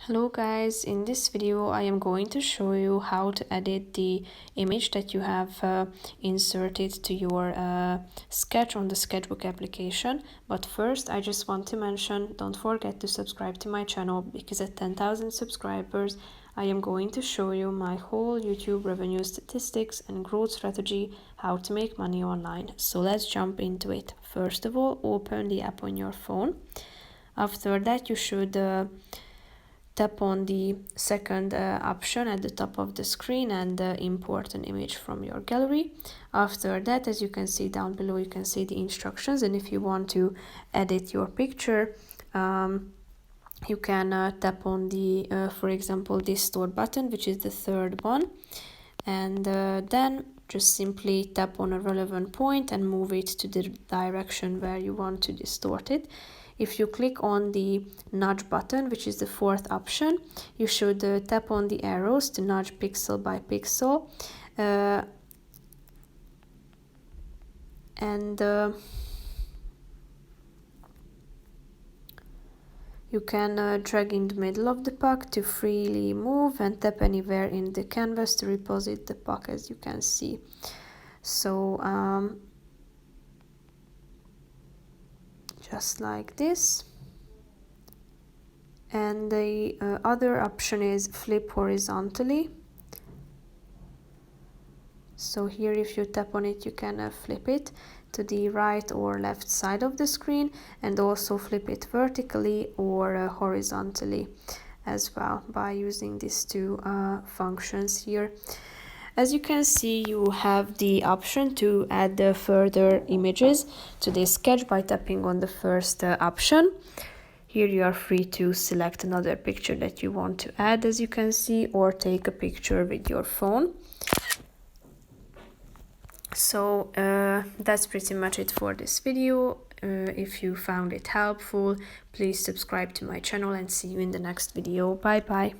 Hello guys, in this video I am going to show you how to edit the image that you have inserted to your sketch on the Sketchbook application. But first I just want to mention, don't forget to subscribe to my channel, because at 10,000 subscribers I am going to show you my whole YouTube revenue statistics and growth strategy, how to make money online. So let's jump into it. First of all, open the app on your phone. After that you should tap on the second option at the top of the screen and import an image from your gallery. After that, as you can see down below, you can see the instructions, and if you want to edit your picture, you can tap on the, for example, distort button, which is the third one, and then just simply tap on a relevant point and move it to the direction where you want to distort it. If you click on the nudge button, which is the fourth option, you should tap on the arrows to nudge pixel by pixel, and you can drag in the middle of the puck to freely move, and tap anywhere in the canvas to reposit the puck, as you can see. So just like this. And the other option is flip horizontally. So here, if you tap on it, you can flip it to the right or left side of the screen, and also flip it vertically or horizontally as well by using these two functions here. As you can see, you have the option to add further images to this sketch by tapping on the first option. Here you are free to select another picture that you want to add, as you can see, or take a picture with your phone. So that's pretty much it for this video. If you found it helpful, please subscribe to my channel, and see you in the next video. Bye bye.